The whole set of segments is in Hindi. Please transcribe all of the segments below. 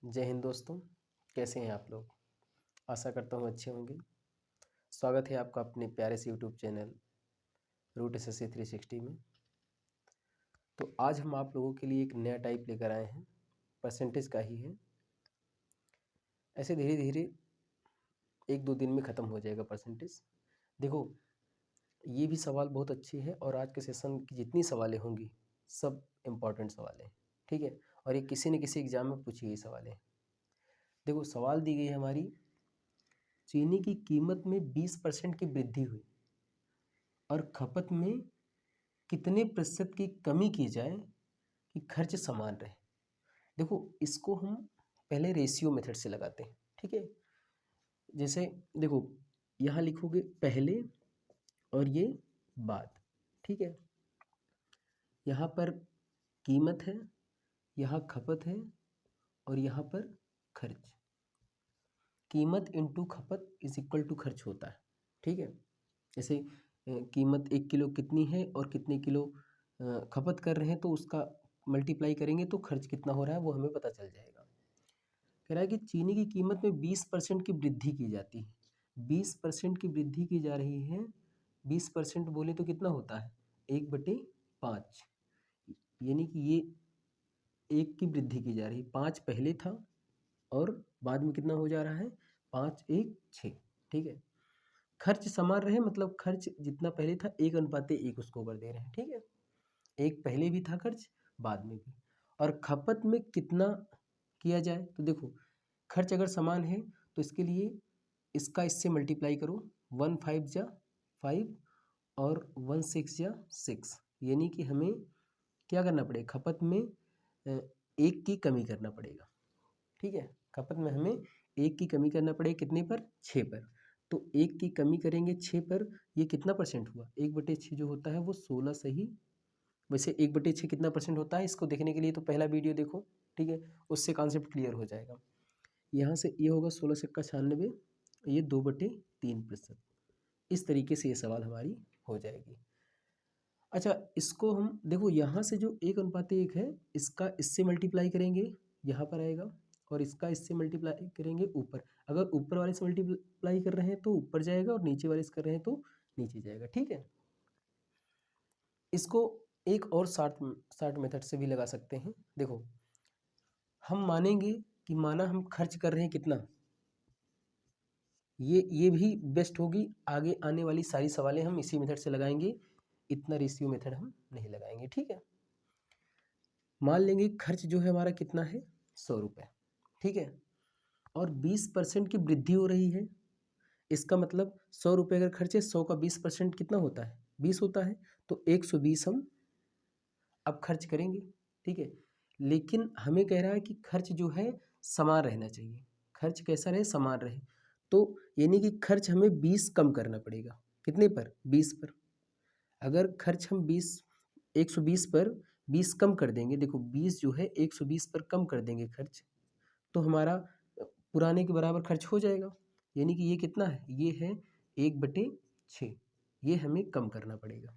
जय हिंद दोस्तों। कैसे हैं आप लोग? आशा करता हूँ अच्छे होंगे। स्वागत है आपका अपने प्यारे से यूट्यूब चैनल रूट SSC 360 में। तो आज हम आप लोगों के लिए एक नया टाइप लेकर आए हैं, परसेंटेज का ही है। ऐसे धीरे धीरे 1-2 दिन में ख़त्म हो जाएगा परसेंटेज। देखो, ये भी सवाल बहुत अच्छी है और आज के सेशन की जितनी सवालें होंगी सब इम्पॉर्टेंट सवाल हैं, ठीक है। और ये किसी न किसी एग्जाम में पूछी गई सवाल है। देखो, सवाल दी गई है हमारी, चीनी की कीमत में 20% की वृद्धि हुई और खपत में कितने प्रतिशत की कमी की जाए कि खर्च समान रहे। देखो, इसको हम पहले रेशियो मेथड से लगाते हैं, ठीक है। जैसे देखो, यहाँ लिखोगे पहले और ये बाद, ठीक है। यहाँ पर कीमत है, यहाँ खपत है और यहाँ पर खर्च। कीमत इंटू खपत इज इक्वल टू खर्च होता है, ठीक है। जैसे कीमत 1 किलो कितनी है और कितने किलो खपत कर रहे हैं, तो उसका मल्टीप्लाई करेंगे तो खर्च कितना हो रहा है वो हमें पता चल जाएगा। कह रहा है कि चीनी की कीमत में 20% की वृद्धि की जाती है। 20% की वृद्धि की जा रही है। 20% बोले तो कितना होता है? 1/5। यानी कि ये 1 की वृद्धि की जा रही है। 5 पहले था और बाद में कितना हो जा रहा है? 5 1 6, ठीक है। खर्च समान रहे, मतलब खर्च जितना पहले था 1:1 उसको कर दे रहे हैं, ठीक है। एक पहले भी था खर्च, बाद में भी। और खपत में कितना किया जाए, तो देखो खर्च अगर समान है तो इसके लिए इसका इससे मल्टीप्लाई करो। 1 5 जा 5 और 1 6 जा 6, यानी कि हमें क्या करना पड़ेगा? खपत में 1 की कमी करना पड़ेगा, ठीक है। खपत में हमें 1 की कमी करना पड़ेगा, कितने पर? 6 पर। तो 1 की कमी करेंगे 6 पर, ये कितना परसेंट हुआ? 1/6 जो होता है वो 16 से ही। वैसे 1/6 कितना परसेंट होता है, इसको देखने के लिए तो पहला वीडियो देखो, ठीक है। उससे कॉन्सेप्ट क्लियर हो जाएगा। यहाँ से ये होगा 16 सिक्का 96, ये 2/3%। इस तरीके से ये सवाल हमारी हो जाएगी। अच्छा, इसको हम देखो, यहाँ से जो 1:1 है, इसका इससे मल्टीप्लाई करेंगे, यहाँ पर आएगा। और इसका इससे मल्टीप्लाई करेंगे ऊपर। अगर ऊपर वाले से मल्टीप्लाई कर रहे हैं तो ऊपर जाएगा और नीचे वाले से कर रहे हैं तो नीचे जाएगा, ठीक है। इसको एक और शार्ट मेथड से भी लगा सकते हैं। देखो, हम मानेंगे कि माना हम खर्च कर रहे हैं कितना, ये भी बेस्ट होगी। आगे आने वाली सारी सवालें हम इसी मेथड से लगाएंगे, इतना रेशियो मेथड हम नहीं लगाएंगे, ठीक है। मान लेंगे खर्च जो है हमारा कितना है? 100 रुपये, ठीक है। और 20% की वृद्धि हो रही है। इसका मतलब 100 रुपये अगर खर्च है, 100 का 20% कितना होता है? 20 होता है। तो 120 हम अब खर्च करेंगे, ठीक है। लेकिन हमें कह रहा है कि खर्च जो है समान रहना चाहिए। खर्च कैसा रहे? समान रहे। तो यानी कि खर्च हमें 20 कम करना पड़ेगा। कितने पर? 20 पर। अगर खर्च हम 120 पर 20 कम कर देंगे, देखो 20 जो है 120 पर कम कर देंगे खर्च, तो हमारा पुराने के बराबर खर्च हो जाएगा। यानी कि ये कितना है? ये है 1/6। ये हमें कम करना पड़ेगा।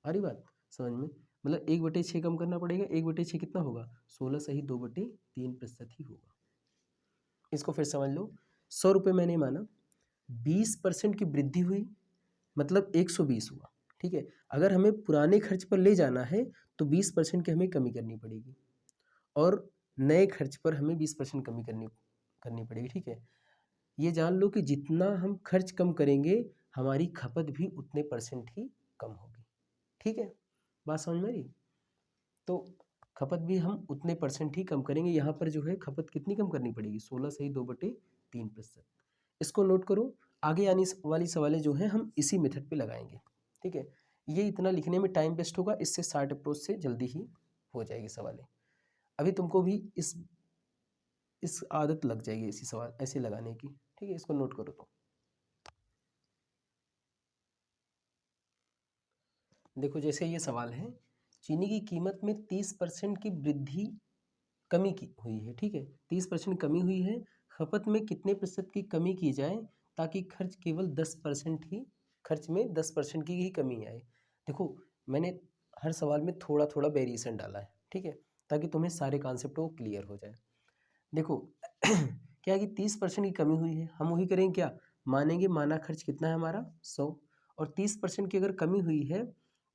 आ रही बात समझ में? मतलब 1/6 कम करना पड़ेगा। 1/6 कितना होगा? 16 से ही 2/3% ही होगा। इसको फिर समझ लो। 100 रुपये मैंने माना, 20% की वृद्धि हुई, मतलब 120 हुआ, ठीक है। अगर हमें पुराने खर्च पर ले जाना है तो 20% की हमें कमी करनी पड़ेगी और नए खर्च पर हमें 20% कमी करनी पड़ेगी, ठीक है। ये जान लो कि जितना हम खर्च कम करेंगे हमारी खपत भी उतने परसेंट ही कम होगी, ठीक है। बात समझ में आ रही? तो खपत भी हम उतने परसेंट ही कम करेंगे। यहाँ पर जो है खपत कितनी कम करनी पड़ेगी? 16 से ही 2/3%। इसको नोट करो। आगे आने वाली सवालें जो हैं हम इसी मेथड पे लगाएंगे, ठीक है। ये इतना लिखने में टाइम वेस्ट होगा, इससे शार्ट अप्रोच से जल्दी ही हो जाएगी सवालें। अभी तुमको भी इस आदत लग जाएगी ऐसी सवाल ऐसे लगाने की, ठीक है। इसको नोट करो। तो देखो, जैसे ये सवाल है, चीनी की कीमत में 30% की वृद्धि कमी की हुई है, ठीक है। 30% कमी हुई है। खपत में कितने प्रतिशत की कमी की जाए ताकि खर्च केवल 10% ही खर्च में 10% की ही कमी आए। देखो, मैंने हर सवाल में थोड़ा थोड़ा वेरिएशन डाला है, ठीक है, ताकि तुम्हें सारे कॉन्सेप्ट वो क्लियर हो जाए। देखो क्या है कि 30% की कमी हुई है, हम वही करेंगे क्या, मानेंगे माना खर्च कितना है हमारा 100, और 30% की अगर कमी हुई है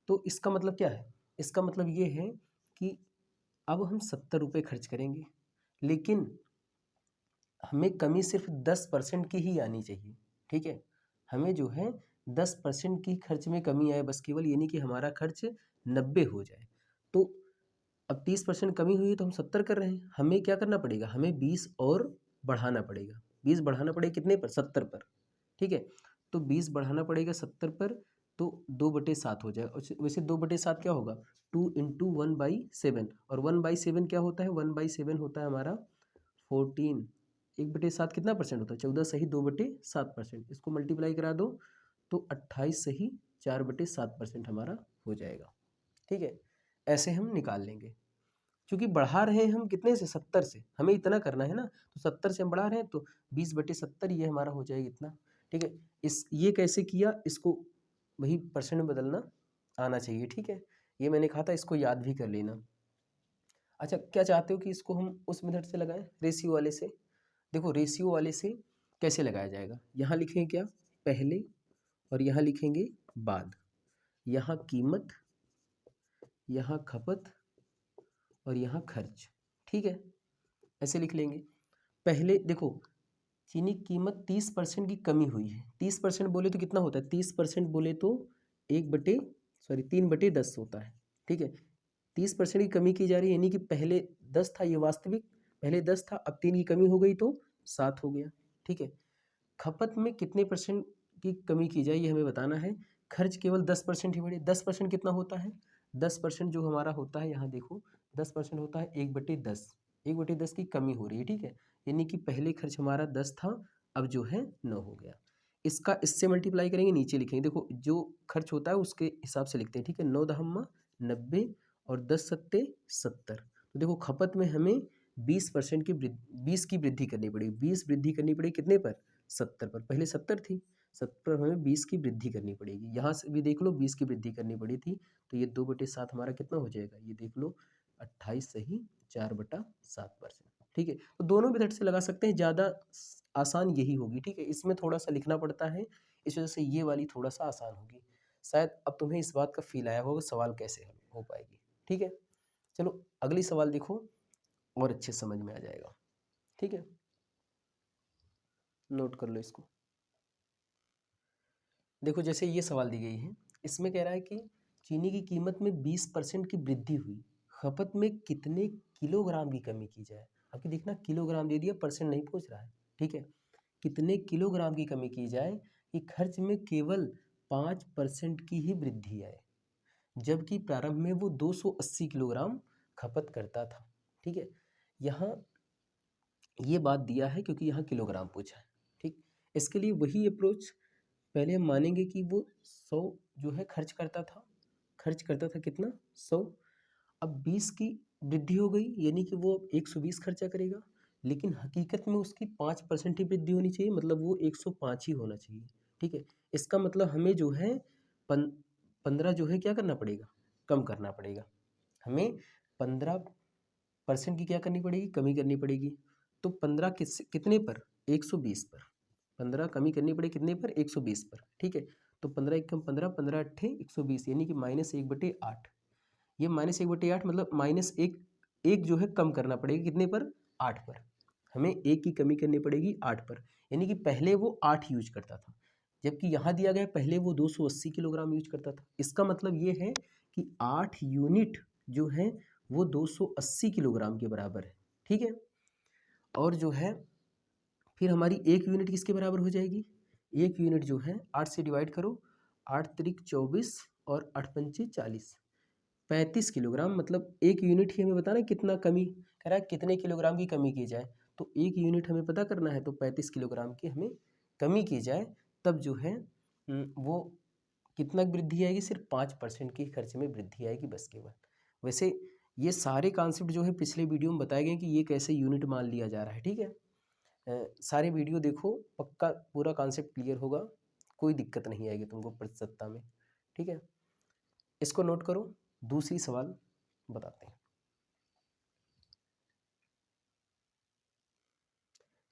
तो इसका मतलब क्या है, इसका मतलब ये है कि अब हम 70 रुपये खर्च करेंगे, लेकिन हमें कमी सिर्फ 10% की ही आनी चाहिए। ठीक है, हमें जो है 10% की खर्च में कमी आए बस केवल, यानी कि हमारा खर्च 90 हो जाए। तो अब 30% कमी हुई है तो हम 70 कर रहे हैं, हमें क्या करना पड़ेगा, हमें 20 और बढ़ाना पड़ेगा। 20 बढ़ाना पड़ेगा कितने पर, 70 पर। ठीक है, तो 20 बढ़ाना पड़ेगा 70 पर, तो 2/7 हो जाएगा। वैसे 2/7 क्या होगा, 2 × 1/7, और 1/7 क्या होता है, 1/7 होता है हमारा 14। 1/7 कितना परसेंट होता है, 14 सही 2/7%। इसको मल्टीप्लाई करा दो तो 28 सही 4/7% हमारा हो जाएगा। ठीक है, ऐसे हम निकाल लेंगे। क्योंकि बढ़ा रहे हैं हम कितने से, 70 से, हमें इतना करना है ना, तो 70 से हम बढ़ा रहे हैं तो 20/70 ये हमारा हो जाएगा इतना। ठीक है, इस ये कैसे किया, इसको वही परसेंट में बदलना आना चाहिए। ठीक है, ये मैंने कहा था, इसको याद भी कर लेना। अच्छा, क्या चाहते हो कि इसको हम उस मेथड से लगाएं, रेशियो वाले से। देखो रेशियो वाले से कैसे लगाया जाएगा, यहाँ लिखेंगे क्या, पहले, और यहाँ लिखेंगे बाद, यहाँ कीमत, यहाँ खपत, और यहाँ खर्च। ठीक है, ऐसे लिख लेंगे। पहले देखो, चीनी की कीमत 30% की कमी हुई है। 30% बोले तो कितना होता है, 30% बोले तो 3/10 होता है। ठीक है, 30% की कमी की जा रही है, यानी कि पहले 10 था, ये वास्तविक, पहले 10 था, अब 3 की कमी हो गई तो 7 हो गया। ठीक है, खपत में कितने परसेंट की कमी की जाए ये हमें बताना है। खर्च केवल 10% ही बढ़े। 10% कितना होता है, 10% जो हमारा होता है, यहाँ देखो 10% होता है 1/10। 1/10 की कमी हो रही है। ठीक है, यानी कि पहले खर्च हमारा 10 था, अब जो है 9 हो गया। इसका इससे मल्टीप्लाई करेंगे, नीचे लिखेंगे। देखो जो खर्च होता है उसके हिसाब से लिखते हैं। ठीक है, 9 दहम्मा 90 और 10 सत्ते 70। तो देखो खपत में हमें 20% की 20 की वृद्धि करनी पड़ेगी। 20 वृद्धि करनी पड़ेगी कितने पर, 70 पर। पहले 70 थी, 70 पर हमें 20 की वृद्धि करनी पड़ेगी। यहाँ से भी देख लो 20 की वृद्धि करनी पड़ी थी, तो ये 2/7 हमारा कितना हो जाएगा, ये देख लो 28 सही 4/7%। ठीक है, तो दोनों मेथड से लगा सकते हैं, ज़्यादा आसान यही होगी। ठीक है, इसमें थोड़ा सा लिखना पड़ता है, इस वजह से ये वाली थोड़ा सा आसान होगी। शायद अब तुम्हें इस बात का फील आया होगा सवाल कैसे हल हो पाएगी। ठीक है, चलो अगली सवाल देखो, और अच्छे समझ में आ जाएगा। ठीक है, नोट कर लो इसको। देखो जैसे ये सवाल दी गई है, इसमें कह रहा है कि चीनी की कीमत में 20% की वृद्धि हुई, खपत में कितने किलोग्राम की कमी की जाए। आपकी देखना किलोग्राम दे दिया, परसेंट नहीं पूछ रहा है। ठीक है, कितने किलोग्राम की कमी की जाए कि खर्च में केवल 5% की ही वृद्धि आए, जबकि प्रारंभ में वो 280 किलोग्राम खपत करता था। ठीक है, यहाँ ये बात दिया है क्योंकि यहाँ किलोग्राम पूछा है। ठीक, इसके लिए वही अप्रोच, पहले हम मानेंगे कि वो 100 जो है खर्च करता था, कितना 100। अब 20 की वृद्धि हो गई, यानी कि वो 120 खर्चा करेगा, लेकिन हकीकत में उसकी 5% ही वृद्धि होनी चाहिए, मतलब वो 105 ही होना चाहिए। ठीक है, इसका मतलब हमें जो है 15 जो है क्या करना पड़ेगा, कम करना पड़ेगा। हमें 15% की क्या करनी पड़ेगी, कमी करनी पड़ेगी। तो 15 कितने पर, 120 पर। 15 कमी करनी पड़ेगी कितने पर, 120 पर। ठीक है, तो 15 एकम 15, 15 अट्ठे 120, यानी कि -1/8। ये -1/8 मतलब -1 जो है कम करना पड़ेगा कितने पर, 8 पर। हमें 1 की कमी करनी पड़ेगी 8 पर, यानी कि पहले वो 8 यूज करता था, जबकि यहाँ दिया गया पहले वो 280 किलोग्राम यूज करता था। इसका मतलब ये है कि 8 यूनिट जो है वो 280 किलोग्राम के बराबर है। ठीक है, और जो है फिर हमारी 1 यूनिट किसके बराबर हो जाएगी, 1 यूनिट जो है 8 से डिवाइड करो, 8 त्रिक 24 और 8 पंचे 40, 35 किलोग्राम। मतलब 1 यूनिट ही हमें बताना कितना कमी, कह रहा है कितने किलोग्राम की कमी की जाए, तो 1 यूनिट हमें पता करना है, तो 35 किलोग्राम की हमें कमी की जाए, तब जो है वो कितना वृद्धि आएगी, सिर्फ 5% की खर्च में वृद्धि आएगी बस केवल। वैसे ये सारे कॉन्सेप्ट जो है पिछले वीडियो में बताए गए कि ये कैसे यूनिट मान लिया जा रहा है। ठीक है, सारे वीडियो देखो, पक्का पूरा कॉन्सेप्ट क्लियर होगा, कोई दिक्कत नहीं आएगी तुमको प्रतिशतता में। ठीक है, इसको नोट करो, दूसरी सवाल बताते हैं।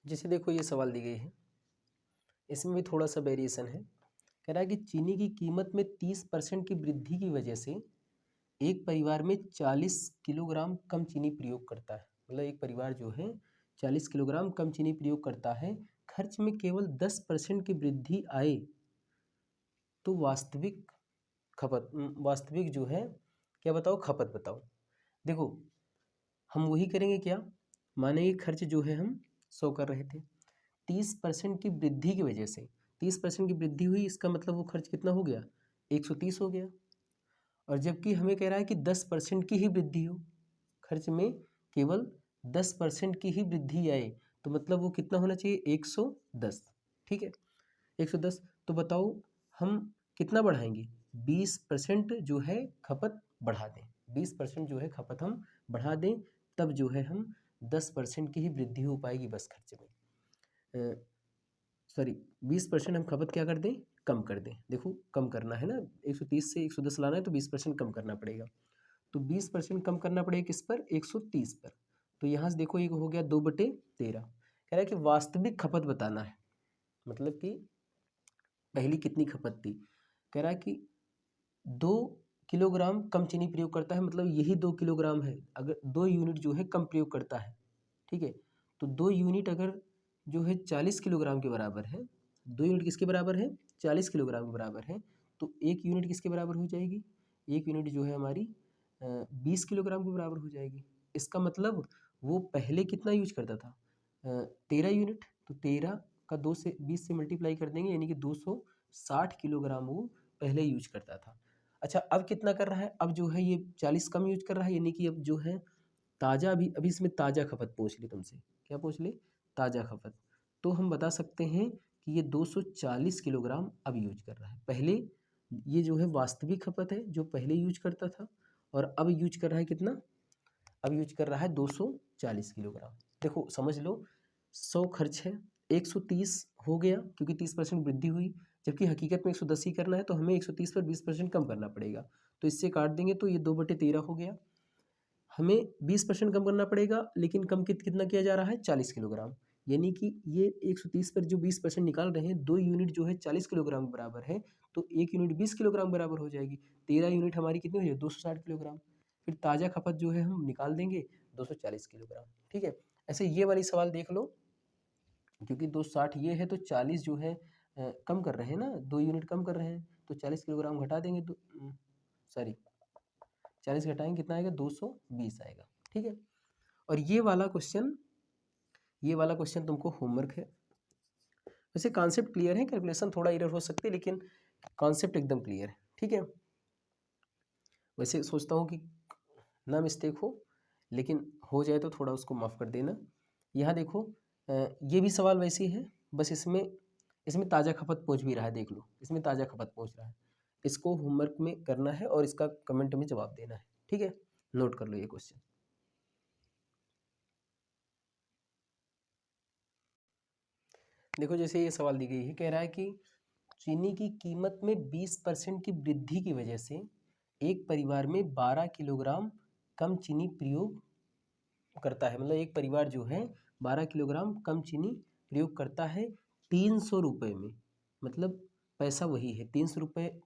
जैसे देखो ये सवाल दी गई है, इसमें भी थोड़ा सा वेरिएशन है। कह रहा है कि चीनी की कीमत में 30% की वृद्धि की वजह से एक परिवार में 40 किलोग्राम कम चीनी प्रयोग करता है। मतलब एक परिवार जो है 40 किलोग्राम कम चीनी प्रयोग करता है, खर्च में केवल 10% की वृद्धि आए तो वास्तविक जो है क्या बताओ, खपत बताओ। देखो हम वही करेंगे क्या, माने ये खर्च जो है हम 100 कर रहे थे, 30% की वृद्धि की वजह से 30% की वृद्धि हुई, इसका मतलब वो खर्च कितना हो गया, 130 हो गया। और जबकि हमें कह रहा है कि 10% की ही वृद्धि हो, खर्च में केवल 10% की ही वृद्धि आए, तो मतलब वो कितना होना चाहिए, 110। ठीक है, 110। तो बताओ हम कितना बढ़ाएंगे, 20% जो है खपत बढ़ा दें, 20% जो है खपत हम बढ़ा दें, तब जो है हम 10% की ही वृद्धि हो पाएगी बस खर्चे में। सॉरी, 20% हम खपत क्या कर दें, कम कर दें। देखो कम करना है ना, 130 से 110 लाना है तो 20% कम करना पड़ेगा। तो 20% कम करना पड़ेगा किस पर, 130 पर। तो यहाँ से देखो ये हो गया 2/13। कह रहा है कि वास्तविक खपत बताना है, मतलब कि पहली कितनी खपत थी। कह रहा है कि 2 किलोग्राम कम चीनी प्रयोग करता है, मतलब यही 2 किलोग्राम है, अगर 2 यूनिट जो है कम प्रयोग करता है। ठीक है, तो 2 यूनिट अगर जो है 40 किलोग्राम के बराबर है, 2 यूनिट किसके बराबर है, 40 किलोग्राम के बराबर है, तो 1 यूनिट किसके बराबर हो जाएगी, 1 यूनिट जो है हमारी 20 किलोग्राम के बराबर हो जाएगी। इसका मतलब वो पहले कितना यूज करता था, 13 यूनिट, तो 13 का 2 से 20 से मल्टीप्लाई कर देंगे, यानी कि 260 किलोग्राम वो पहले यूज करता था। अच्छा अब कितना कर रहा है, अब जो है ये 40 कम यूज कर रहा है, यानी कि अब जो है ताज़ा, अभी इसमें ताज़ा खपत पूछ ली तुमसे, क्या पूछ ली, ताज़ा खपत। तो हम बता सकते हैं कि ये 240 किलोग्राम अब यूज कर रहा है। पहले ये जो है वास्तविक खपत है जो पहले यूज करता था, और अब यूज कर रहा है कितना, अब यूज कर रहा है 240 किलोग्राम। देखो समझ लो, 100 खर्च है, 130 हो गया क्योंकि 30% वृद्धि हुई, जबकि हकीकत में 110 ही करना है, तो हमें 130 पर 20% कम करना पड़ेगा। तो इससे काट देंगे तो ये 2/13 हो गया। हमें 20% कम करना पड़ेगा, लेकिन कम कितना किया जा रहा है, 40 किलोग्राम। यानी कि ये 130 पर जो 20% निकाल रहे हैं, 2 यूनिट जो है 40 किलोग्राम के बराबर है, तो 1 यूनिट 20 किलोग्राम बराबर हो जाएगी। 13 यूनिट हमारी कितनी हो जाएगी, 260 किलोग्राम। फिर ताज़ा खपत जो है हम निकाल देंगे 240 किलोग्राम। ठीक है, ऐसे ये वाली सवाल देख लो, क्योंकि 260 ये है तो 40 जो है कम कर रहे हैं ना, 2 यूनिट कम कर रहे हैं, तो 40 किलोग्राम घटा देंगे, तो सॉरी 40 घटाएंगे कितना आएगा, 220 आएगा। ठीक है, और ये वाला क्वेश्चन तुमको होमवर्क है। वैसे कॉन्सेप्ट क्लियर है, कैलकुलेशन थोड़ा इरर हो सकती है, लेकिन कॉन्सेप्ट एकदम क्लियर है। ठीक है, वैसे सोचता हूँ कि ना मिस्टेक हो, लेकिन हो जाए तो थोड़ा उसको माफ़ कर देना। यहाँ देखो ये भी सवाल वैसे ही है, बस इसमें ताज़ा खपत पूछ भी रहा है, देख लो इसमें ताज़ा खपत पूछ रहा है। इसको होमवर्क में करना है और इसका कमेंट में जवाब देना है। ठीक है, नोट कर लो ये क्वेश्चन। देखो जैसे ये सवाल दी गई है, कह रहा है कि चीनी की कीमत में 20% की वृद्धि की वजह से एक परिवार में 12 किलोग्राम कम चीनी प्रयोग करता है। मतलब एक परिवार जो है 12 किलोग्राम कम चीनी प्रयोग करता है 300 रुपये में। मतलब पैसा वही है, 300 रुपये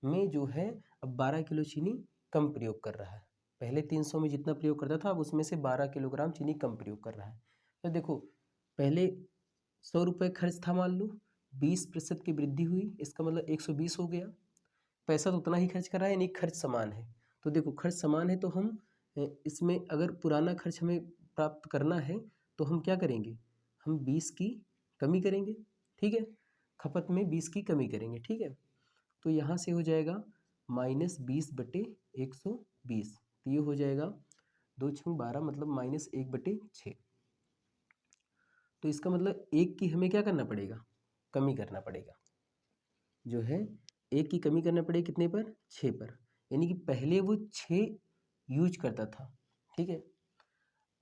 में जो है अब 12 किलो चीनी कम प्रयोग कर रहा है। पहले 300 में जितना प्रयोग करता था, अब उसमें से 12 किलोग्राम चीनी कम प्रयोग कर रहा है। तो देखो पहले 100 रुपये खर्च था, मान लो 20% की वृद्धि हुई, इसका मतलब 120 हो गया। पैसा तो उतना ही खर्च कर रहा है, यानी खर्च समान है। तो देखो खर्च समान है, तो हम इसमें अगर पुराना खर्च हमें प्राप्त करना है तो हम क्या करेंगे, हम 20 की कमी करेंगे। ठीक है, खपत में 20 की कमी करेंगे। ठीक है, तो यहाँ से हो जाएगा -20/120, तो ये हो जाएगा 2×12 मतलब -1/6। तो इसका मतलब एक की हमें क्या करना पड़ेगा, कमी करना पड़ेगा, जो है एक की कमी करना पड़ेगी कितने पर, 6 पर। यानी कि पहले वो 6 यूज करता था। ठीक है,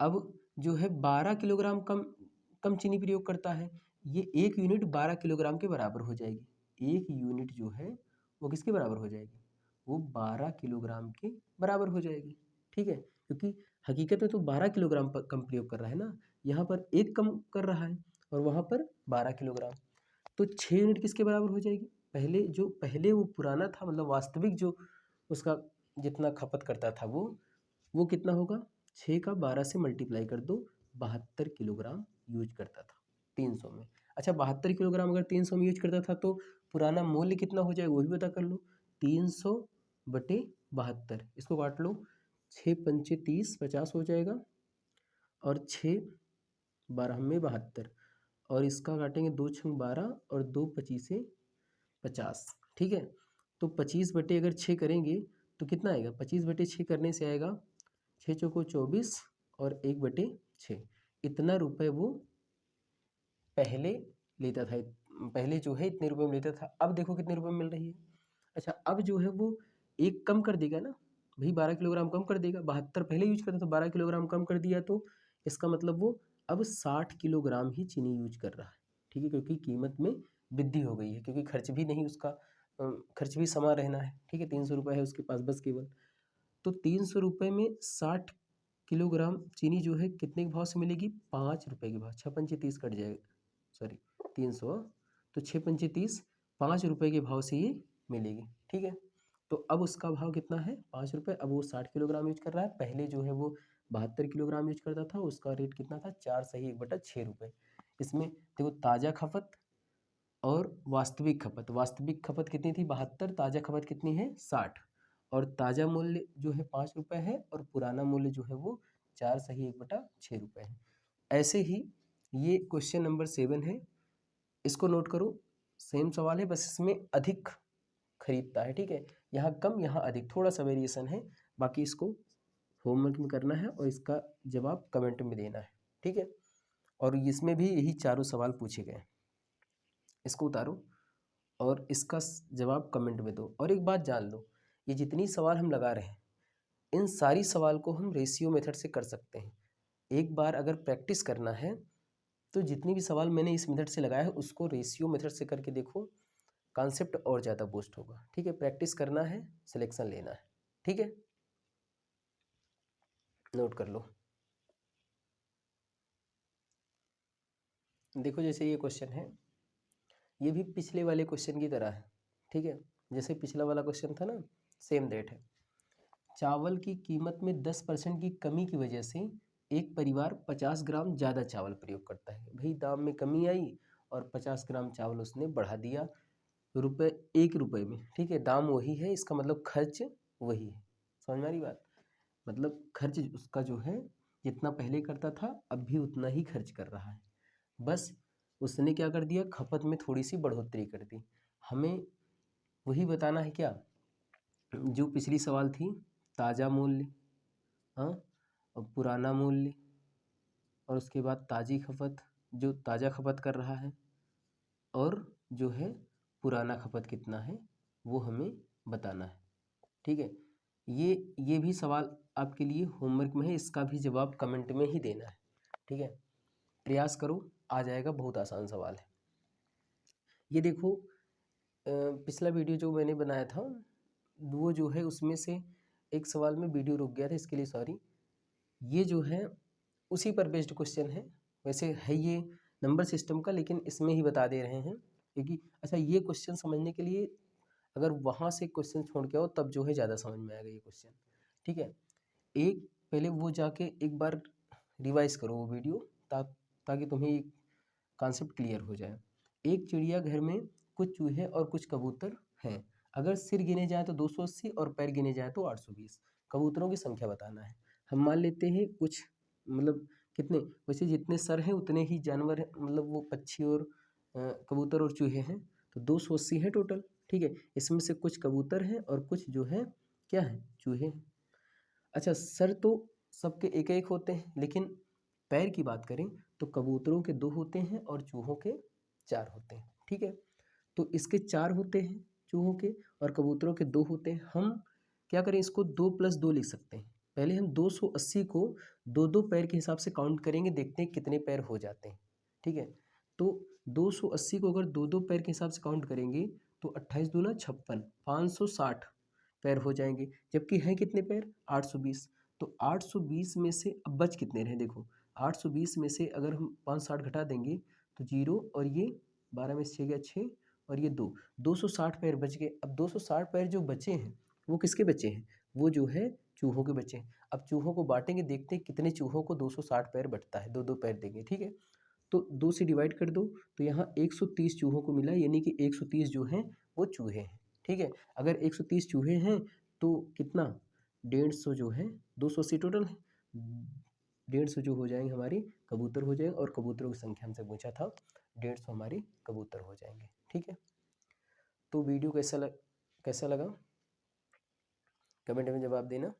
अब जो है 12 किलोग्राम कम कम चीनी प्रयोग करता है। ये 1 यूनिट 12 किलोग्राम के बराबर हो जाएगी। 1 यूनिट जो है वो किसके बराबर हो जाएगी, वो 12 किलोग्राम के बराबर हो जाएगी। ठीक है, क्योंकि हकीकत में तो 12 किलोग्राम कम प्रयोग कर रहा है ना, यहाँ पर 1 कम कर रहा है और वहाँ पर 12 किलोग्राम। तो 6 यूनिट किसके बराबर हो जाएगी? पहले वो पुराना था, मतलब वास्तविक जो उसका जितना खपत करता था वो कितना होगा? 6 का 12 से मल्टीप्लाई कर दो, 72 किलोग्राम यूज करता था 300 में। अच्छा, 72 किलोग्राम अगर 300 में यूज करता था तो पुराना मूल्य कितना हो जाएगा वो भी पता कर लो। 300 बटे 72, इसको काट लो, 6 पंचे 30, 50 हो जाएगा और 6 12 में 72, और इसका काटेंगे 2 छंग 12 और 2 पचीसे 50, ठीक है। तो 25 बटे अगर 6 करेंगे तो कितना आएगा? 25 बटे 6 करने से आएगा 6 चौको 24 और 1 बटे 6। इतना रुपए वो पहले लेता था, पहले जो है इतने रुपए में लेता था। अब देखो कितने रुपए में मिल रही है। अच्छा, अब जो है वो एक कम कर देगा ना भाई, 12 किलोग्राम कम कर देगा। 72 पहले यूज करता था, 12 किलोग्राम कम कर दिया, तो इसका मतलब वो अब 60 किलोग्राम ही चीनी यूज कर रहा है, ठीक है, क्योंकि कीमत में वृद्धि हो गई है, क्योंकि खर्च भी नहीं उसका, खर्च भी समान रहना है, ठीक है। 300 रुपये है उसके पास बस केवल, तो 300 रुपये में 60 किलोग्राम चीनी जो है कितने के भाव से मिलेगी? 5 रुपये के भाव। 6 पंचे 30 कट जाएगा, सॉरी 300, तो 6 पंचे 30, 5 रुपये के भाव से ये मिलेगी, ठीक है। तो अब उसका भाव कितना है? 5 रुपये। अब वो 60 किलोग्राम यूज कर रहा है, पहले जो है वो 72 किलोग्राम यूज करता था, उसका रेट कितना था? 4 सही 1/6 रुपये। इसमें देखो ताज़ा खपत और वास्तविक खपत कितनी थी? 72, ताज़ा खपत कितनी है? 60, और ताज़ा मूल्य जो है 5 रुपये है और पुराना मूल्य जो है वो 4 सही 1/6 रुपये है। ऐसे ही ये क्वेश्चन नंबर 7 है, इसको नोट करो। सेम सवाल है, बस इसमें अधिक खरीदता है, ठीक है। यहाँ कम, यहाँ अधिक, थोड़ा सा वेरिएशन है। बाकी इसको होमवर्क में करना है और इसका जवाब कमेंट में देना है, ठीक है। और इसमें भी यही चारों सवाल पूछे गए, इसको उतारो और इसका जवाब कमेंट में दो। और एक बात जान लो, ये जितनी सवाल हम लगा रहे हैं इन सारी सवाल को हम रेशियो मेथड से कर सकते हैं। एक बार अगर प्रैक्टिस करना है तो जितनी भी सवाल मैंने इस मेथड से लगाया है उसको रेशियो मेथड से करके देखो, कॉन्सेप्ट और ज़्यादा बूस्ट होगा, ठीक है। प्रैक्टिस करना है, सिलेक्शन लेना है, ठीक है, नोट कर लो। देखो जैसे ये क्वेश्चन है, ये भी पिछले वाले क्वेश्चन की तरह है, ठीक है। जैसे पिछला वाला क्वेश्चन था ना, सेम डेट है। चावल की कीमत में 10% की कमी की वजह से एक परिवार 50 ग्राम ज़्यादा चावल प्रयोग करता है। भाई दाम में कमी आई और 50 ग्राम चावल उसने बढ़ा दिया, रुपये 1 रुपये में, ठीक है। दाम वही है, इसका मतलब खर्च वही है। समझ में आ रही बात? मतलब खर्च उसका जो है जितना पहले करता था अब भी उतना ही खर्च कर रहा है, बस उसने क्या कर दिया? खपत में थोड़ी सी बढ़ोतरी कर दी। हमें वही बताना है क्या जो पिछली सवाल थी, ताज़ा मूल्य, हाँ, और पुराना मूल्य, और उसके बाद ताज़ी खपत, जो ताज़ा खपत कर रहा है, और जो है पुराना खपत कितना है वो हमें बताना है, ठीक है। ये भी सवाल आपके लिए होमवर्क में है, इसका भी जवाब कमेंट में ही देना है, ठीक है। प्रयास करो, आ जाएगा, बहुत आसान सवाल है। ये देखो पिछला वीडियो जो मैंने बनाया था वो जो है उसमें से एक सवाल में वीडियो रुक गया था, इसके लिए सॉरी। ये जो है उसी पर बेस्ड क्वेश्चन है, वैसे है ये नंबर सिस्टम का, लेकिन इसमें ही बता दे रहे हैं क्योंकि अच्छा ये क्वेश्चन समझने के लिए अगर वहाँ से क्वेश्चन छोड़ के आओ तब जो है ज़्यादा समझ में आएगा ये क्वेश्चन, ठीक है। एक पहले वो जाके एक बार रिवाइज करो वो वीडियो, ताकि तुम्हें कॉन्सेप्ट क्लियर हो जाए। एक चिड़ियाघर में कुछ चूहे और कुछ कबूतर हैं। अगर सिर गिने जाए तो 280 और पैर गिने जाए तो 820। कबूतरों की संख्या बताना है। हम मान लेते हैं कुछ, मतलब कितने, वैसे जितने सर हैं उतने ही जानवर हैं, मतलब वो पक्षी और कबूतर और चूहे हैं, तो 280 है टोटल, ठीक है। इसमें से कुछ कबूतर हैं और कुछ जो है क्या है? चूहे हैं। अच्छा, सर तो सबके एक एक होते हैं, लेकिन पैर की बात करें तो कबूतरों के 2 होते हैं और चूहों के 4 होते हैं, ठीक है। तो इसके 4 होते हैं चूहों के और कबूतरों के 2 होते हैं। हम क्या करें, इसको 2 + 2 लिख सकते हैं। पहले हम 280 को 2-2 पैर के हिसाब से काउंट करेंगे, देखते हैं कितने पैर हो जाते हैं, ठीक है। तो 280 को अगर 2-2 पैर के हिसाब से काउंट करेंगे तो 28 दूना 56, 560 पैर हो जाएंगे, जबकि हैं कितने पैर? 820। तो 820 में से अब बच कितने रहे देखो, 820 में से अगर हम 560 घटा देंगे तो 0 और ये 12 में से 6 गया 6 और ये 2, 260 पैर बच गए। अब 260 पैर जो बचे हैं वो किसके बचे हैं, वो जो है चूहों के बचे हैं। अब चूहों को बांटेंगे, देखते हैं कितने चूहों को 260 पैर बचता है, 2-2 पैर देंगे, ठीक है। तो 2 से डिवाइड कर दो तो यहाँ 130 चूहों को मिला, यानी कि 130 जो हैं वो चूहे हैं, ठीक है। अगर 130 चूहे हैं तो कितना 150 जो है 280 टोटल है, 150 जो हो जाएंगे हमारे कबूतर हो जाएंगे, और कबूतरों की संख्या हमसे पूछा था 150 हमारे कबूतर हो जाएंगे, ठीक है। तो वीडियो कैसा लगा कमेंट में जवाब देना,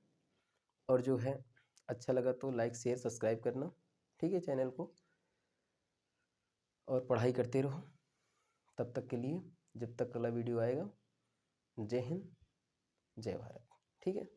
और जो है अच्छा लगा तो लाइक शेयर सब्सक्राइब करना, ठीक है चैनल को, और पढ़ाई करते रहो तब तक के लिए, जब तक अगला वीडियो आएगा। जय हिंद, जय भारत, ठीक है।